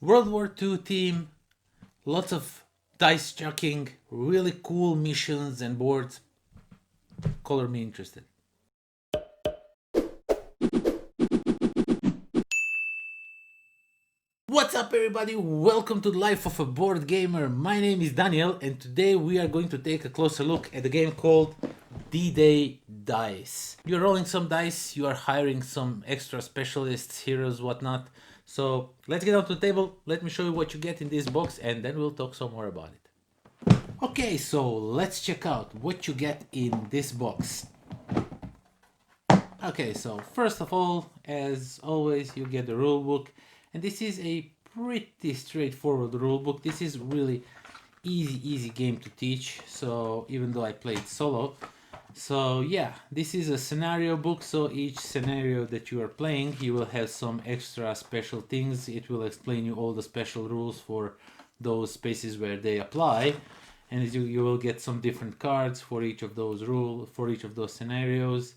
World War II theme, lots of dice chucking, really cool missions and boards. Color me interested. What's up, everybody? Welcome to the Life of a Board Gamer. My name is Daniel, and today we are going to take a closer look at a game called D-Day Dice. You're rolling some dice, you are hiring some extra specialists, heroes, whatnot. So let's get out to the table. Let me show you what you get in this box, and then we'll talk some more about it. Okay, so let's check out what you get in this box. Okay, so first of all, as always, you get the rule book, and this is a pretty straightforward rule book. This is really easy game to teach. So even though I played solo, so yeah, this is a scenario book. So each scenario that you are playing, you will have some extra special things. It will explain you all the special rules for those spaces where they apply, and you will get some different cards for each of those scenarios.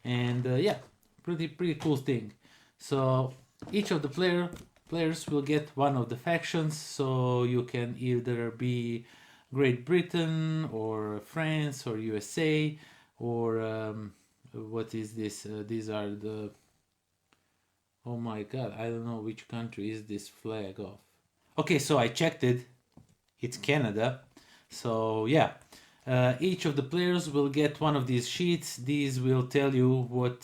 And yeah, pretty cool thing. So each of the players will get one of the factions, so you can either be Great Britain or France or USA or what is this? These are the, oh my god, I don't know which country is this flag of. Okay, so I checked it. It's Canada. So yeah, each of the players will get one of these sheets. These will tell you what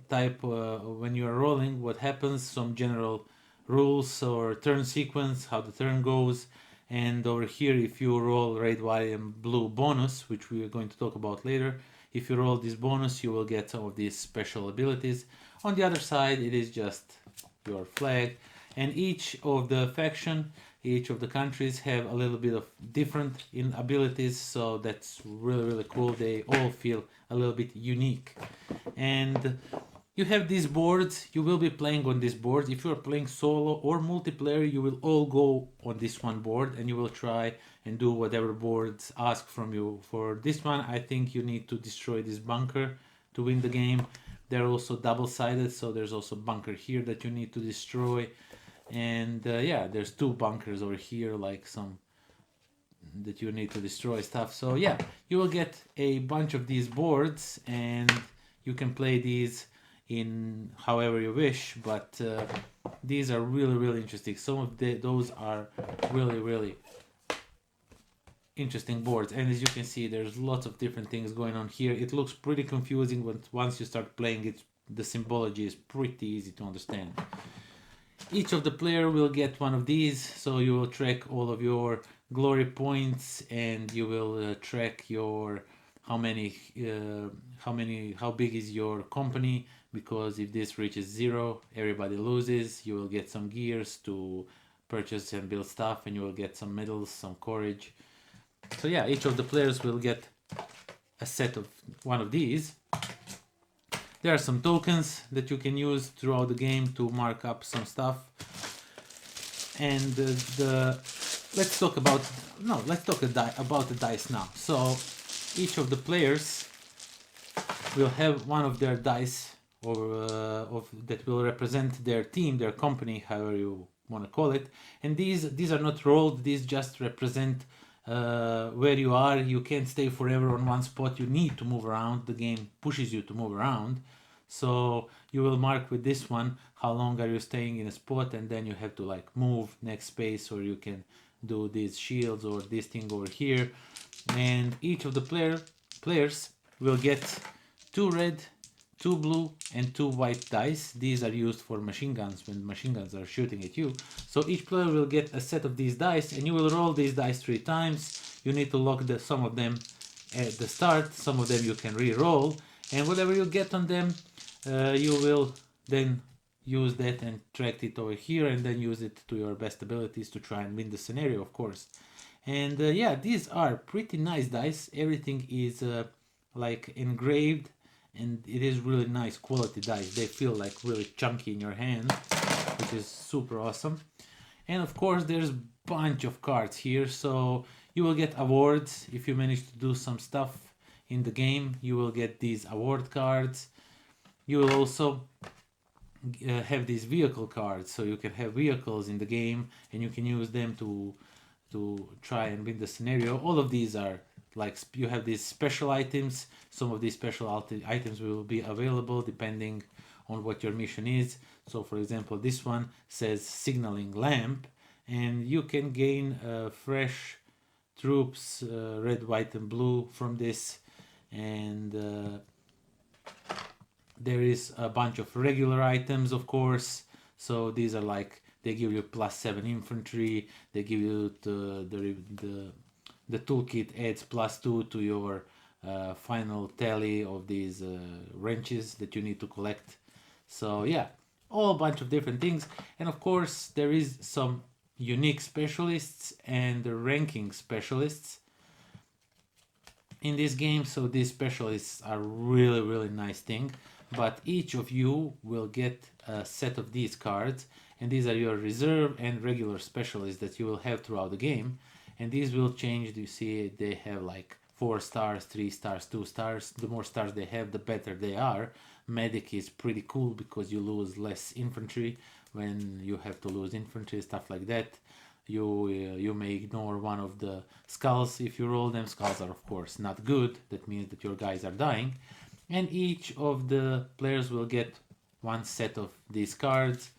type, when you are rolling, what happens, some general rules or turn sequence, how the turn goes. And over here, if you roll red, white, and blue bonus, which we are going to talk about later, if you roll this bonus, you will get some of these special abilities. On the other side, it is just your flag, and each of the faction, each of the countries have a little bit of different in abilities, so that's really cool. They all feel a little bit unique. And you have these boards, you will be playing on this board. If you are playing solo or multiplayer, you will all go on this one board and you will try and do whatever boards ask from you. For this one, I think you need to destroy this bunker to win the game. They're also double-sided, so there's also bunker here that you need to destroy. And yeah, there's two bunkers over here, like some that you need to destroy stuff. So yeah, you will get a bunch of these boards, and you can play these in however you wish, but these are really interesting. Some of those are really interesting boards, and as you can see, there's lots of different things going on here. It looks pretty confusing, but once you start playing it, the symbology is pretty easy to understand. Each of the player will get one of these, so you will track all of your glory points, and you will track your how big is your company, because if this reaches 0, everybody loses. You will get some gears to purchase and build stuff, and you will get some medals, some courage. So yeah, each of the players will get a set of one of these. There are some tokens that you can use throughout the game to mark up some stuff. And let's talk about the dice now. So each of the players will have one of their dice, or that will represent their team, their company, however you want to call it. And these are not rolled. These just represent where you are. You can't stay forever on one spot. You need to move around. The game pushes you to move around. So you will mark with this one how long are you staying in a spot, and then you have to like move next space, or you can do these shields or this thing over here. And each of the players will get 2 red, 2 blue, and 2 white dice. These are used for machine guns when machine guns are shooting at you. So each player will get a set of these dice, and you will roll these dice 3 times. You need to lock some of them at the start, some of them you can re-roll, and whatever you get on them, you will then use that and track it over here, and then use it to your best abilities to try and win the scenario, of course. And yeah, these are pretty nice dice. Everything is like engraved, and it is really nice quality dice. They feel like really chunky in your hand, which is super awesome. And of course, there's a bunch of cards here, so you will get awards if you manage to do some stuff in the game. You will get these award cards. You will also have these vehicle cards, so you can have vehicles in the game and you can use them to try and win the scenario. All of these are like you have these special items. Some of these special items will be available depending on what your mission is. So for example, this one says signaling lamp, and you can gain fresh troops, red, white and blue from this. And there is a bunch of regular items, of course. So these are like, they give you +7 infantry, they give you the toolkit adds +2 to your final tally of these wrenches that you need to collect. So yeah, all bunch of different things. And of course there is some unique specialists and ranking specialists in this game. So these specialists are really nice thing, but each of you will get a set of these cards, and these are your reserve and regular specialists that you will have throughout the game. And these will change. You see they have like 4 stars, 3 stars, 2 stars. The more stars they have, the better they are. Medic is pretty cool because you lose less infantry when you have to lose infantry, stuff like that. You may ignore one of the skulls if you roll them. Skulls are of course not good. That means that your guys are dying. And each of the players will get one set of these cards.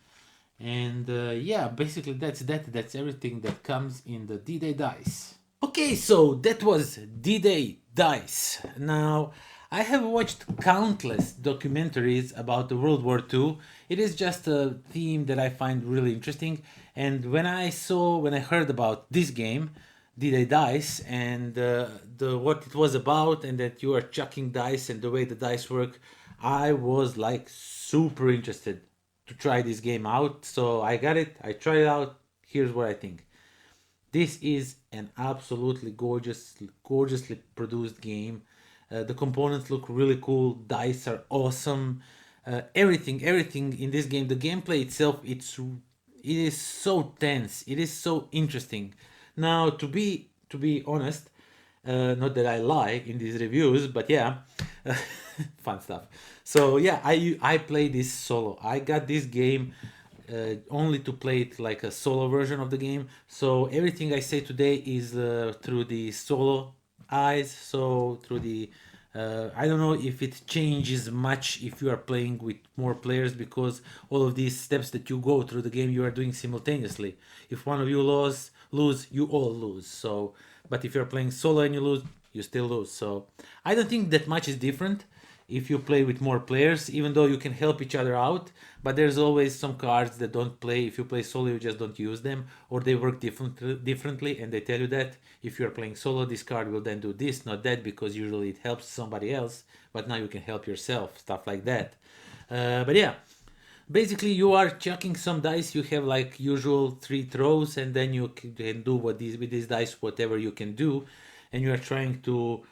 And yeah, basically that's everything that comes in the D-Day dice. Okay, so that was D-Day dice. Now, I have watched countless documentaries about the World War II. It is just a theme that I find really interesting. And when I heard about this game, D-Day dice, and what it was about, and that you are chucking dice and the way the dice work, I was like super interested to try this game out. So I got it, I tried it out. Here's what I think. This is an absolutely gorgeously produced game. The components look really cool. Dice are awesome. Everything in this game. The gameplay itself, it is so tense. It is so interesting. Now, to be honest, not that I lie in these reviews, but yeah, fun stuff. So yeah, I play this solo. I got this game only to play it like a solo version of the game. So everything I say today is through the solo eyes. So through the I don't know if it changes much if you are playing with more players, because all of these steps that you go through the game you are doing simultaneously. If one of you lose, you all lose. So, but if you're playing solo and you lose, you still lose. So I don't think that much is different if you play with more players, even though you can help each other out. But there's always some cards that don't play. If you play solo, you just don't use them, or they work differently, and they tell you that if you're playing solo, this card will then do this, not that, because usually it helps somebody else, but now you can help yourself, stuff like that. But yeah, basically you are chucking some dice. You have like usual 3 throws, and then you can do with these dice whatever you can do, and you are trying to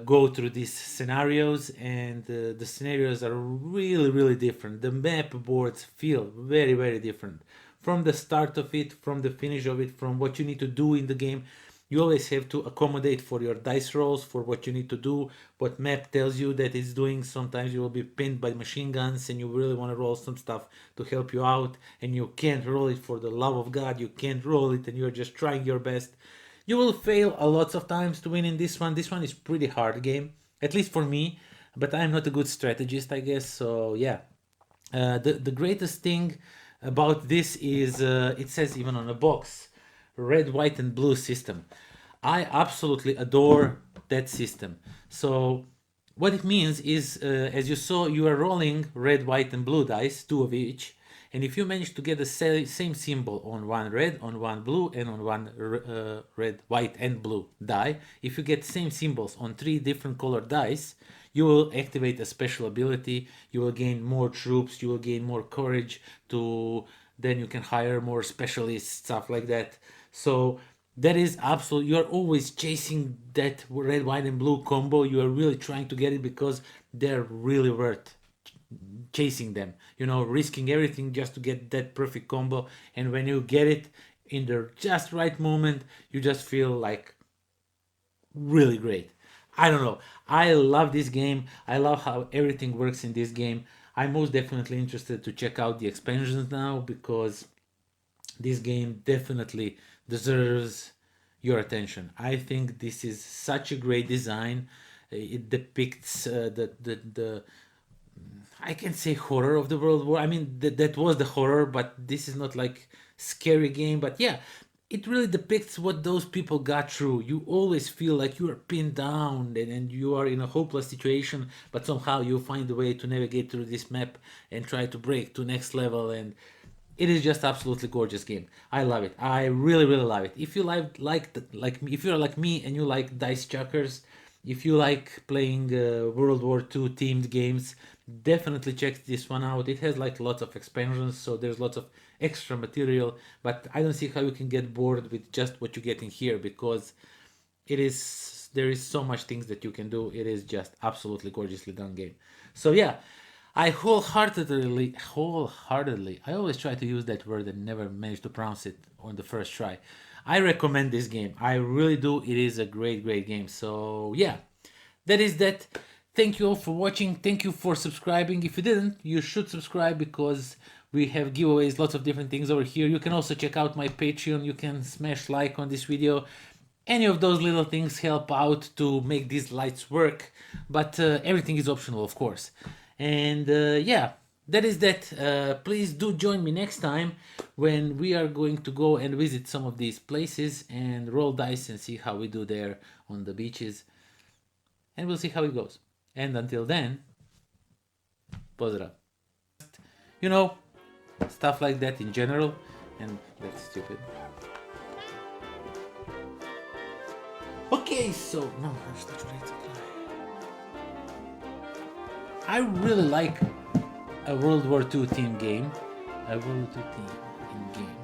go through these scenarios. And the scenarios are really different. The map boards feel very different from the start of it, from the finish of it, from what you need to do in the game. You always have to accommodate for your dice rolls, for what you need to do, what map tells you that it's doing. Sometimes you will be pinned by machine guns and you really want to roll some stuff to help you out, and you can't roll it. For the love of God, you can't roll it, and you're just trying your best. You will fail a lot of times to win in this one. This one is pretty hard game, at least for me, but I'm not a good strategist, I guess. So yeah, the greatest thing about this is it says even on the box, red, white, and blue system. I absolutely adore that system. So what it means is, as you saw, you are rolling red, white, and blue dice, 2 of each. And if you manage to get the same symbol on one red, on one blue, and on one red, white, and blue die, if you get same symbols on 3 different colored dice, you will activate a special ability. You will gain more troops. You will gain more courage to. Then you can hire more specialists, stuff like that. So that is absolute. You are always chasing that red, white, and blue combo. You are really trying to get it because they're really worth chasing them, risking everything just to get that perfect combo. And when you get it in the just right moment, you just feel like really great. I don't know, I love this game. I love how everything works in this game. I'm most definitely interested to check out the expansions now, because this game definitely deserves your attention. I think this is such a great design. It depicts the I can say horror of the World War. I mean, that was the horror, but this is not like scary game. But yeah, it really depicts what those people got through. You always feel like you are pinned down, and you are in a hopeless situation, but somehow you find a way to navigate through this map and try to break to next level. And it is just absolutely gorgeous game. I love it. I really really love it. If you like if you're like me and you like dice chuckers, if you like playing World War II themed games, definitely check this one out. It has like lots of expansions, so there's lots of extra material, but I don't see how you can get bored with just what you get in here, because there is so much things that you can do. It is just absolutely gorgeously done game. So yeah, I wholeheartedly, I always try to use that word and never manage to pronounce it on the first try. I recommend this game. I really do. It is a great, great game. So yeah, that is that. Thank you all for watching. Thank you for subscribing. If you didn't, you should subscribe, because we have giveaways, lots of different things over here. You can also check out my Patreon. You can smash like on this video. Any of those little things help out to make these lights work, but everything is optional, of course. And yeah, that is that. Please do join me next time when we are going to go and visit some of these places and roll dice and see how we do there on the beaches. And we'll see how it goes. And until then, pozdrav. You know, stuff like that in general. And that's stupid. Okay, so no, I really like a World War II theme game. A World War II theme in game.